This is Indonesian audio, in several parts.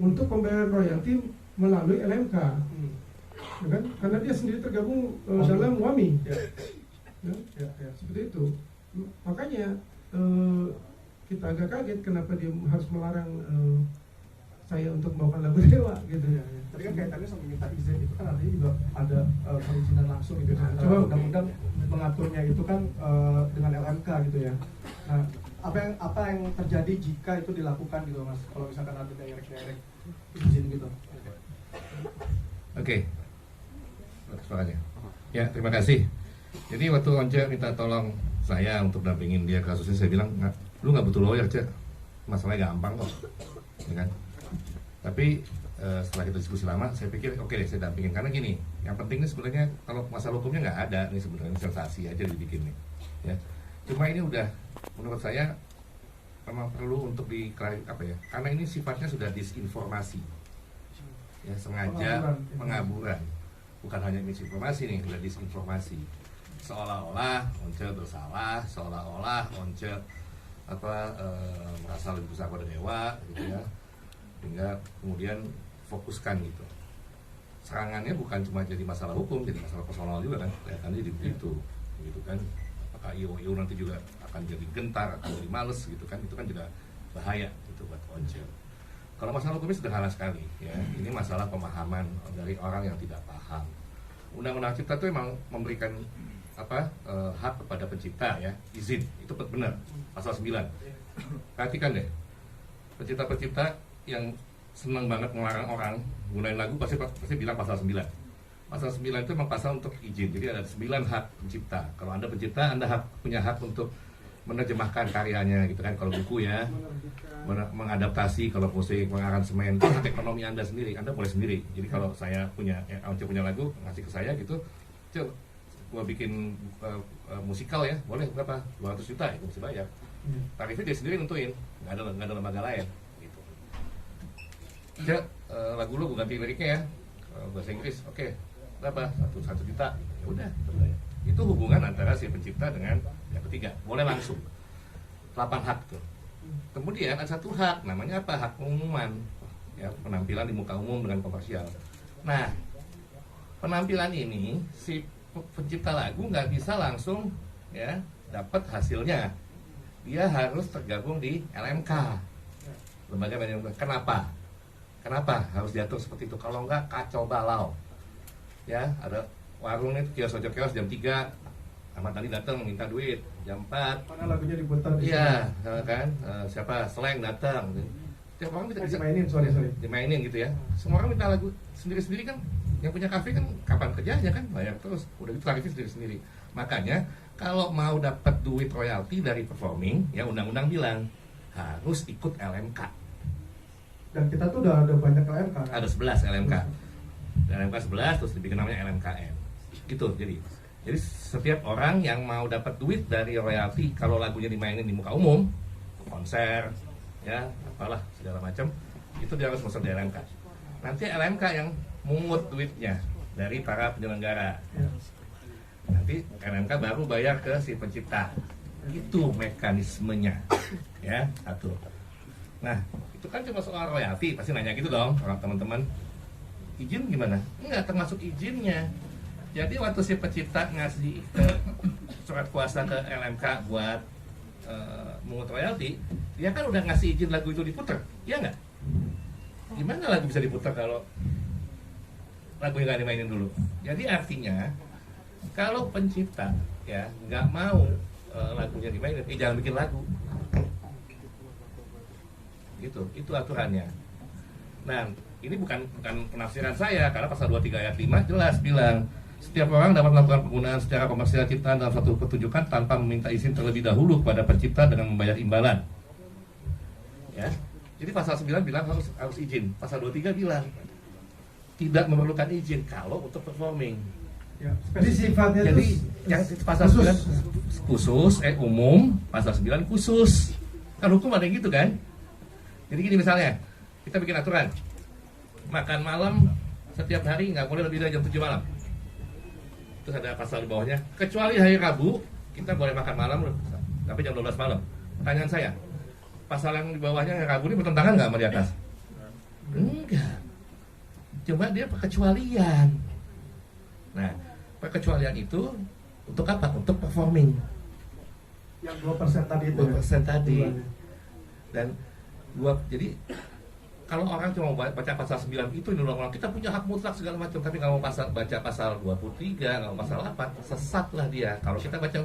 untuk pembayaran royalti melalui LMK, ya kan? Karena dia sendiri tergabung dalam WAMI, seperti itu. Makanya kita agak kaget kenapa dia harus melarang saya untuk membawakan lagu Dewa gitu ya. Tapi kan kaitannya sama minta izin itu kan artinya juga ada perizinan langsung gitu ya. Coba undang-undang mengaturnya itu kan dengan LMK gitu ya. Nah, apa yang terjadi jika itu dilakukan gitu Mas? Kalau misalkan ada direct izin gitu. Oke. Soalnya. Ya, terima kasih. Jadi waktu Once minta tolong saya untuk dampingin dia kasusnya, saya bilang, lu nggak butuh lawyer, Cek. Masalahnya gampang kok. Ya kan? Tapi setelah kita diskusi lama, saya pikir oke deh saya dampingin. Karena gini, yang penting ini sebenarnya kalau masalah hukumnya nggak ada, nih sebenarnya sensasi aja dibikin nih. Ya. Cuma ini udah menurut saya memang perlu untuk apa ya? Karena ini sifatnya sudah disinformasi. Ya, sengaja pengaburan. Bukan hanya misinformasi nih, sudah disinformasi. Seolah-olah Once bersalah, seolah-olah Once merasa lebih besar pada dewa gitu ya. Hingga kemudian fokuskan gitu. Serangannya bukan cuma jadi masalah hukum, jadi masalah personal juga kan. Kelihatannya jadi begitu, gitu kan. Apakah IO nanti juga akan jadi gentar, akan jadi males gitu kan. Itu kan juga bahaya gitu buat Once. Kalau masalah hukumnya sederhana sekali ya. Ini masalah pemahaman dari orang yang tidak paham. Undang-undang Cipta itu memang memberikan hak kepada pencipta ya, izin. Itu benar. Pasal 9. Perhatikan deh. Pencipta-pencipta yang senang banget melarang orang gunain lagu pasti bilang pasal 9. Pasal 9 itu memang pasal untuk izin. Jadi ada 9 hak pencipta. Kalau Anda pencipta, Anda punya hak untuk menerjemahkan karyanya gitu kan. Kalau buku ya, mengadaptasi, kalau musik, mengaransemen, itu hak ekonomi Anda sendiri. Anda boleh sendiri. Jadi kalau saya punya lagu, ngasih ke saya gitu, coba gua bikin musikal ya, boleh berapa? 200 juta itu mesti bayar. Tarifnya dia sendiri nentuin, nggak ada lembaga lain. Cek, lagu lu gue ganti liriknya ya, bahasa Inggris, oke, berapa? 1 juta, ya udah, itu hubungan antara si pencipta dengan yang ketiga, boleh langsung, 8 hak tuh. Kemudian ada 1 hak, namanya apa? Hak pengumuman, ya, penampilan di muka umum dengan komersial. Nah, penampilan ini si pencipta lagu nggak bisa langsung ya dapat hasilnya, dia harus tergabung di LMK, lembaga manajemen. Kenapa harus diatur seperti itu? Kalau enggak kacau balau. Ya, ada warung itu kios jam 3. Ahmad Dhani datang minta duit jam 4. Mana lagunya diputar di iya, kan? Siapa? Slang datang. Tiap orang bisa dimainin, dimainin gitu ya. Semua orang minta lagu sendiri-sendiri kan. Yang punya kafe kan kapan kerjanya kan bayar terus. Udah gitu tarifnya sendiri-sendiri. Makanya kalau mau dapat duit royalti dari performing, ya undang-undang bilang harus ikut LMK. Dan kita tuh udah ada banyak LMK kan? Ada 11 LMK. LMK 11 terus dibikin namanya LMKN. Gitu jadi setiap orang yang mau dapat duit dari royalti kalau lagunya dimainin di muka umum, konser, ya, apalah segala macam, itu dia harus masuk di LMK. Nanti LMK yang mungut duitnya dari para penyelenggara. Nanti LMK baru bayar ke si pencipta. Itu mekanismenya. Ya, satu. Nah, itu kan cuma soal royalti, pasti nanya gitu dong orang teman-teman. Izin gimana? Enggak termasuk izinnya. Jadi waktu si pencipta ngasih surat kuasa ke LMK buat mungut royalti, dia kan udah ngasih izin lagu itu diputar, iya nggak? Gimana lagu bisa diputar kalau lagunya nggak dimainin dulu? Jadi artinya kalau pencipta ya nggak mau lagunya dimainin, jangan bikin lagu. Gitu, itu aturannya. Nah, ini bukan penafsiran saya, karena pasal 23 ayat 5 jelas bilang setiap orang dapat melakukan penggunaan secara komersial ciptaan dalam suatu pertunjukan tanpa meminta izin terlebih dahulu kepada pencipta dengan membayar imbalan. Ya. Jadi pasal 9 bilang harus izin. Pasal 23 bilang tidak memerlukan izin kalau untuk performing. Ya, jadi sifatnya jadi yang pasal 9 khusus, umum, pasal 9 khusus. Kan hukum ada yang gitu kan? Jadi gini misalnya, kita bikin aturan makan malam setiap hari nggak boleh lebih dari jam 7 malam. Terus ada pasal di bawahnya, kecuali hari Rabu kita boleh makan malam sampai jam 12 malam. Pertanyaan saya, pasal yang di bawahnya hari Rabu ini bertentangan nggak sama di atas? Enggak. Cuma dia perkecualian. Nah, perkecualian itu untuk apa? Untuk performing. Yang 2% tadi itu. 2% tadi. Ya? Dan jadi kalau orang cuma baca pasal 9 itu di undang-undang kita punya hak mutlak segala macam, tapi kalau baca pasal 23, kalau pasal 8, sesat lah dia. Kalau kita baca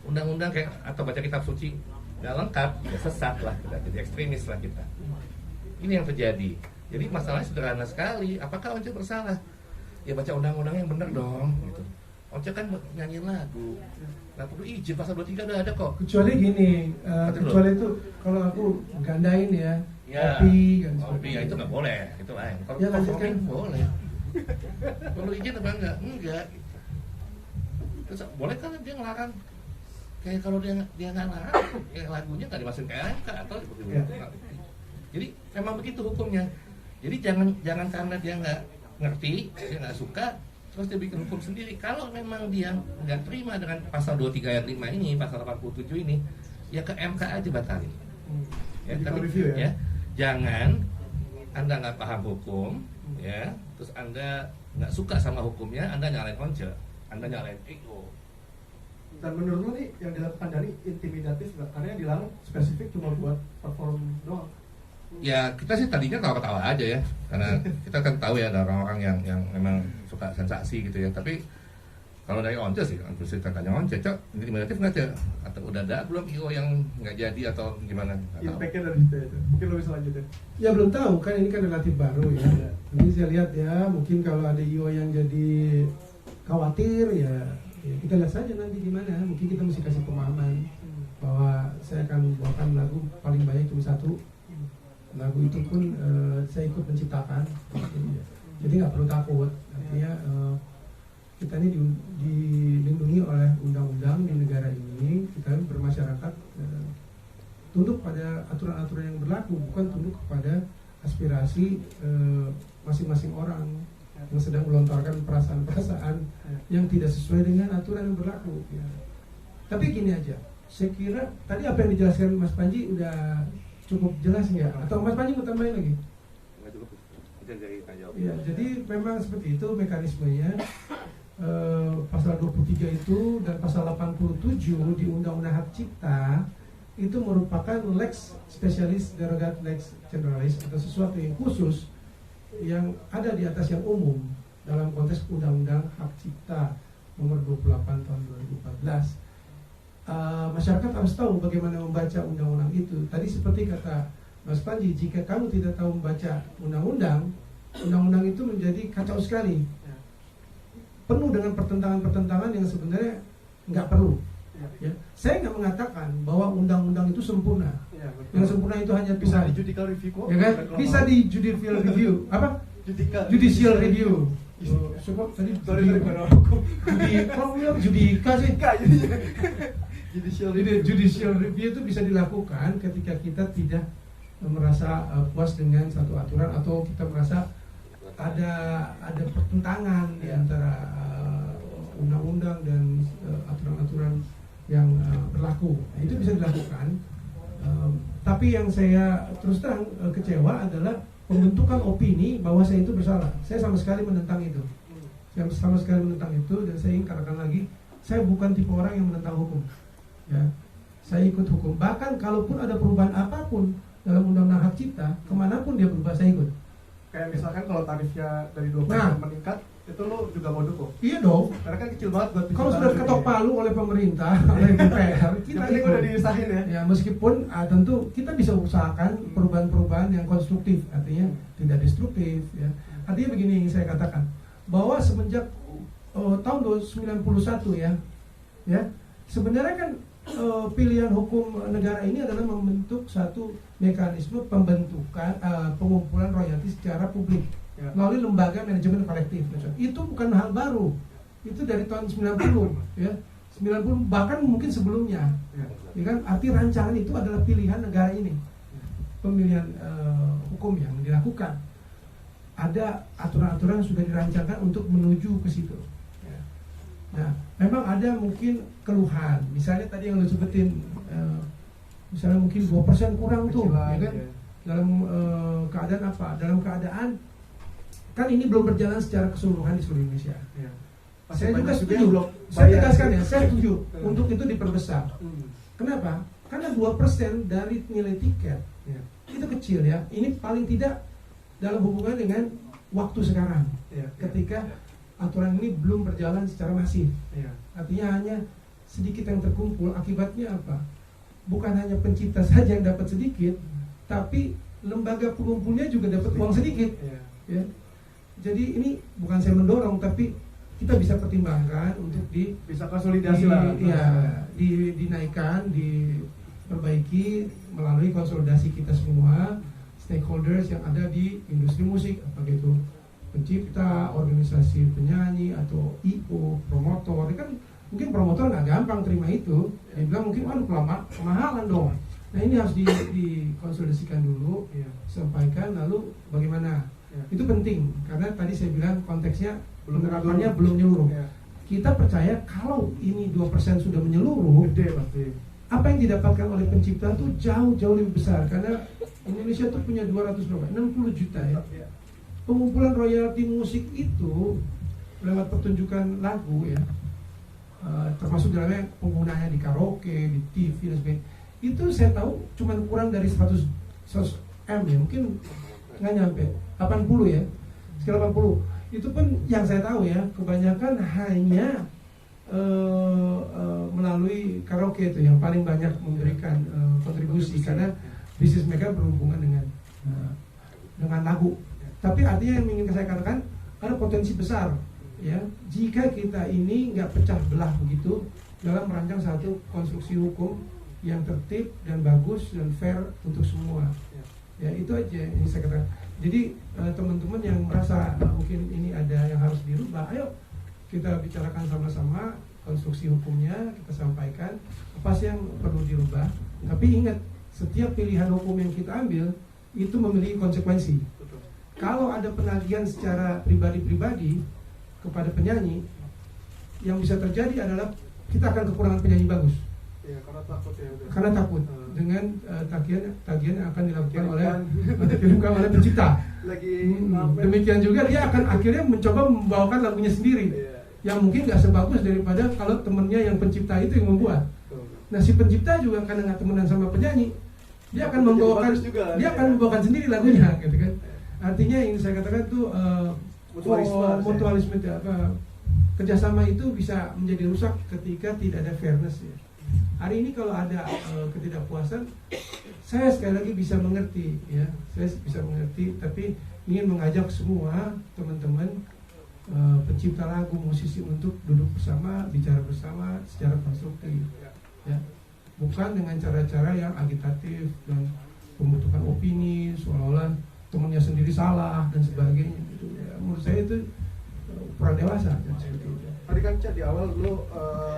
undang-undang kayak atau baca kitab suci nggak lengkap, ya sesat lah kita, jadi ekstremis lah kita. Ini yang terjadi. Jadi masalahnya sederhana sekali. Apakah Once bersalah? Ya baca undang-undang yang benar dong, gitu. Once kan nyanyi lagu, nggak perlu izin, pasal 23 udah ada kok. Kecuali gini, kecuali itu kalau aku gandain ya, kopi kan. Kopi ya itu nggak boleh, itu lain. Kalau Ya, lanjutkan. boleh. Perlu izin apa enggak? Enggak. Terus boleh kan dia ngelarang? Kayak kalau dia nggak larang, ya lagunya nggak dimasukin ke MK atau seperti itu. Jadi memang begitu hukumnya. Jadi jangan karena dia nggak ngerti, dia nggak suka, terus dia bikin hukum sendiri. Kalau memang dia nggak terima dengan pasal 23 ayat 5 ini, pasal 87 ini, ya ke MK aja batalin. Ya, tapi review ya. Jangan Anda nggak paham hukum, ya, terus Anda nggak suka sama hukumnya, Anda nyalain Once, Anda nyalain ego. Dan menurut lo nih yang dilakukan dari intimidatif nggak? Karena yang dilarang spesifik cuma buat perform doang. Ya kita sih tadinya ketawa-ketawa aja ya, karena kita kan tahu ya ada orang-orang yang memang suka sensasi gitu ya. Tapi kalau dari Once sih, terus kita tanya Once, Cok, intimidatif nggak Cok? Atau udah ada belum IO yang nggak jadi atau gimana? Impact-nya dari situ ya. Mungkin lo bisa lanjutin. Ya belum tahu kan, ini kan relatif baru ya. Nanti saya lihat ya, mungkin kalau ada IO yang jadi khawatir ya kita lihat saja nanti gimana. Mungkin kita mesti kasih pemahaman bahwa saya akan membawakan lagu paling banyak cuma satu. Lagu itu pun saya ikut menciptakan, jadi nggak perlu takut. Artinya kita ini dilindungi oleh undang-undang di negara ini. Kita bermasyarakat tunduk pada aturan-aturan yang berlaku, bukan tunduk kepada aspirasi masing-masing orang yang sedang melontarkan perasaan-perasaan yang tidak sesuai dengan aturan yang berlaku. Tapi gini aja, saya kira tadi apa yang dijelaskan Mas Panji udah cukup jelas nggak? Atau Mas Panji mau tambahin lagi? Nggak cukup. Ya, jadi memang seperti itu mekanismenya. Pasal 23 itu dan pasal 87 di Undang-Undang Hak Cipta itu merupakan lex specialis derogat lex generalis, atau sesuatu yang khusus yang ada di atas yang umum dalam konteks Undang-Undang Hak Cipta nomor 28 tahun 2014. Masyarakat harus tahu bagaimana membaca undang-undang itu. Tadi seperti kata Mas Panji, jika kamu tidak tahu membaca undang-undang itu menjadi kacau sekali, penuh dengan pertentangan-pertentangan yang sebenarnya nggak perlu. Ya. Saya nggak mengatakan bahwa undang-undang itu sempurna. Yang sempurna itu hanya bisa Tuhan. di judicial review kok. Ya kan? Bisa di judicial review. Apa? Judicial review. Cukup tadi judika sih. Judicial review itu bisa dilakukan ketika kita tidak merasa puas dengan satu aturan, atau kita merasa ada pertentangan di antara undang-undang dan aturan-aturan yang berlaku. Nah, itu bisa dilakukan. Tapi yang saya terus terang kecewa adalah pembentukan opini bahwa saya itu bersalah. Saya sama sekali menentang itu. Saya sama sekali menentang itu, dan saya ingin katakan lagi, saya bukan tipe orang yang menentang hukum. Ya, saya ikut hukum. Bahkan kalaupun ada perubahan apapun dalam Undang-Undang Hak Cipta, kemanapun dia berubah saya ikut. Kayak misalkan kalau tarifnya dari 20% meningkat, itu lo juga mau dukung? Iya dong. Karena kan kecil banget buat. Kalau sudah ketok palu oleh pemerintah, oleh DPR, kita ini udah diusahain ya. Ya, meskipun tentu kita bisa usahakan perubahan-perubahan yang konstruktif, artinya tidak destruktif. Ya. Artinya begini yang saya katakan, bahwa semenjak tahun 1991 ya sebenarnya kan pilihan hukum negara ini adalah membentuk satu mekanisme pembentukan pengumpulan royalti secara publik melalui lembaga manajemen kolektif. Itu bukan hal baru, itu dari tahun 90 ya, 90 bahkan mungkin sebelumnya. Ya kan, arti rancangan itu adalah pilihan negara ini, pemilihan hukum yang dilakukan. Ada aturan-aturan yang sudah dirancangkan untuk menuju ke situ. Nah, memang ada mungkin keluhan. Misalnya tadi yang lo sebutin, misalnya mungkin 2% kurang tuh, ya kan? Dalam keadaan apa? Dalam keadaan kan ini belum berjalan secara keseluruhan di seluruh Indonesia. Ya. Saya juga Masih setuju. belum Saya bayar. tegaskan ya, saya setuju untuk itu diperbesar. Hmm. Kenapa? Karena 2% dari nilai tiket Ya. itu kecil ya. Ini paling tidak dalam hubungan dengan waktu sekarang. Ya. Ketika aturan ini belum berjalan secara masif. Ya. Artinya hanya sedikit yang terkumpul. Akibatnya apa? Bukan hanya pencipta saja yang dapat sedikit, tapi lembaga pengumpulnya juga dapat uang sedikit. Ya. Ya. Jadi ini bukan saya mendorong, tapi kita bisa pertimbangkan untuk Bisa konsolidasi lah. dinaikkan, diperbaiki melalui konsolidasi kita semua stakeholders yang ada di industri musik, apa gitu, pencipta, organisasi penyanyi atau IO, promotor. Ini kan mungkin promotor nggak gampang terima itu, dia bilang mungkin waduh kemahalan dong. Nah ini harus dikonsolidasikan dulu, Ya. sampaikan lalu bagaimana. Ya. Itu penting karena tadi saya bilang konteksnya Belum penerapannya menyeluruh. belum menyeluruh. Ya. Kita percaya kalau ini 2% sudah menyeluruh, Gede pasti. apa yang didapatkan oleh pencipta itu jauh lebih besar karena Indonesia tuh punya 60 juta ya. Ya. Pengumpulan royalti musik itu lewat pertunjukan lagu ya, termasuk dalamnya penggunanya di karaoke, di TV dan sebagainya. Itu saya tahu cuma kurang dari 100 M ya, mungkin nggak nyampe 80 ya, sekitar 80. Itu pun yang saya tahu ya, kebanyakan hanya melalui karaoke itu yang paling banyak memberikan kontribusi karena bisnis mereka berhubungan dengan lagu. Tapi artinya yang ingin saya katakan ada potensi besar ya jika kita ini nggak pecah belah begitu dalam merancang satu konstruksi hukum yang tertib dan bagus dan fair untuk semua. Ya itu aja yang saya katakan. Jadi teman-teman yang merasa mungkin ini ada yang harus dirubah, ayo kita bicarakan sama-sama konstruksi hukumnya, kita sampaikan apa sih yang perlu dirubah. Tapi ingat, setiap pilihan hukum yang kita ambil itu memiliki konsekuensi. Betul. Kalau ada penagihan secara pribadi-pribadi kepada penyanyi, yang bisa terjadi adalah kita akan kekurangan penyanyi bagus. Ya, karena takut ya udah. Karena takut dengan tagihan yang akan dilakukan Kirimkan. oleh pencipta. Lagi Demikian juga dia akan akhirnya mencoba membawakan lagunya sendiri, Iya. yang mungkin nggak sebagus daripada kalau temennya yang pencipta itu yang membuat. Betul. Nah si pencipta juga karena nggak temenan sama penyanyi, dia akan Jadi membawakan bagus juga, dia ya. akan membawakan sendiri lagunya, gitu kan. Artinya yang saya katakan tuh mutualisme kerjasama itu bisa menjadi rusak ketika tidak ada fairness ya. Hari ini kalau ada ketidakpuasan, saya sekali lagi bisa mengerti ya, saya bisa mengerti, tapi ingin mengajak semua teman-teman pencipta lagu, musisi untuk duduk bersama, bicara bersama secara konstruktif ya. Bukan dengan cara-cara yang agitatif dan membutuhkan opini seolah-olah temannya sendiri salah dan sebagainya gitu ya. Menurut saya itu kurang dewasa dan seperti itu. Tadi kan Cak di awal lu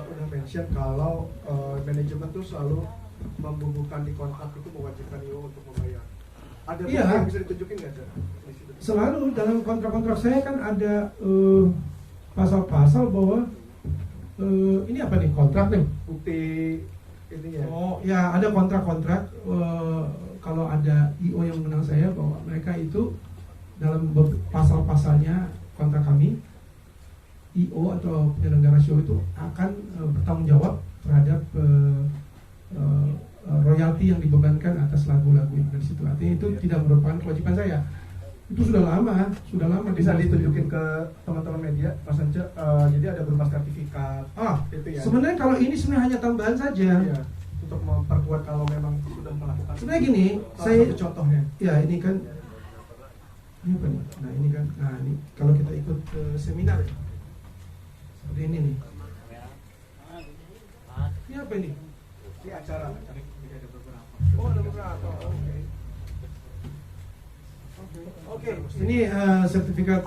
udah mention kalau manajemen tuh selalu membubuhkan di kontrak itu mewajibkan IO untuk membayar. Ada Iya. bukti yang bisa ditunjukin nggak Cak? Di situ? Selalu dalam kontrak-kontrak saya kan ada pasal-pasal bahwa ini apa nih, kontrak nih. Bukti ini ya. Oh ya, ada kontrak-kontrak kalau ada IO yang menang saya bahwa mereka itu dalam pasal-pasalnya kontrak kami, IO atau penyelenggara show itu akan bertanggung jawab terhadap royalti yang dibebankan atas lagu-lagu yang ada di situ. Artinya itu tidak merupakan kewajiban saya. Itu sudah lama Bisa ditunjukin ke teman-teman media, Mas Ance. Jadi ada berupa sertifikat. Itu ya. Sebenarnya kalau ini sebenarnya hanya tambahan saja. Iya. Untuk memperkuat kalau memang sudah melakukan. Sebenarnya gini, Salah satu contohnya. ya ini kan, ini apa nih? Nah ini kan, nah ini kalau kita ikut seminar ya, seperti ini nih. Ini apa ini? Ini acara. Jadi ada beberapa. Oh ada beberapa. Oke. Ini sertifikat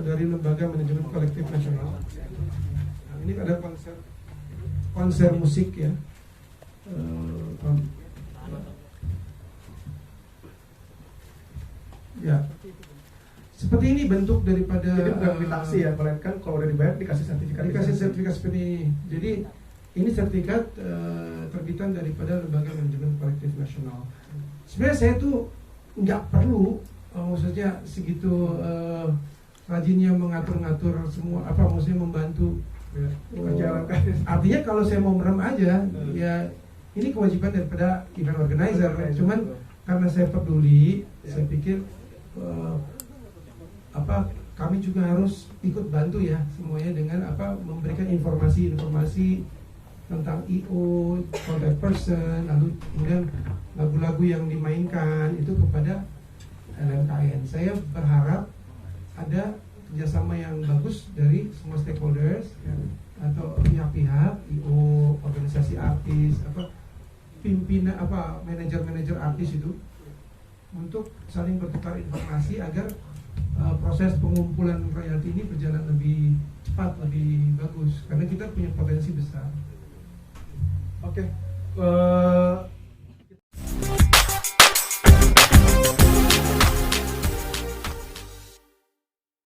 dari Lembaga Manajemen Kolektif Nasional. Nah, ini ada konser musik ya. Ya. Seperti ini bentuk daripada Jadi bukan kwitansi ya, melainkan kalau udah dibayar dikasih sertifikat. dikasih sertifikat seperti ini. Jadi ini sertifikat terbitan daripada Lembaga Manajemen Kolektif Nasional. Sebenarnya saya tuh nggak perlu maksudnya segitu rajinnya mengatur-ngatur semua apa maksudnya membantu Ya, kerja. Artinya kalau saya mau merem aja ya ini kewajiban daripada event organizer. Cuman karena saya peduli, saya pikir kami juga harus ikut bantu ya semuanya dengan memberikan informasi tentang IO, contact person, lalu kemudian lagu-lagu yang dimainkan itu kepada LMKN. Saya berharap ada kerjasama yang bagus dari semua stakeholders ya, atau pihak-pihak IO, organisasi artis, pimpinan manajer-manajer artis itu untuk saling bertukar informasi agar proses pengumpulan royalti ini berjalan lebih cepat, lebih bagus karena kita punya potensi besar. Oke.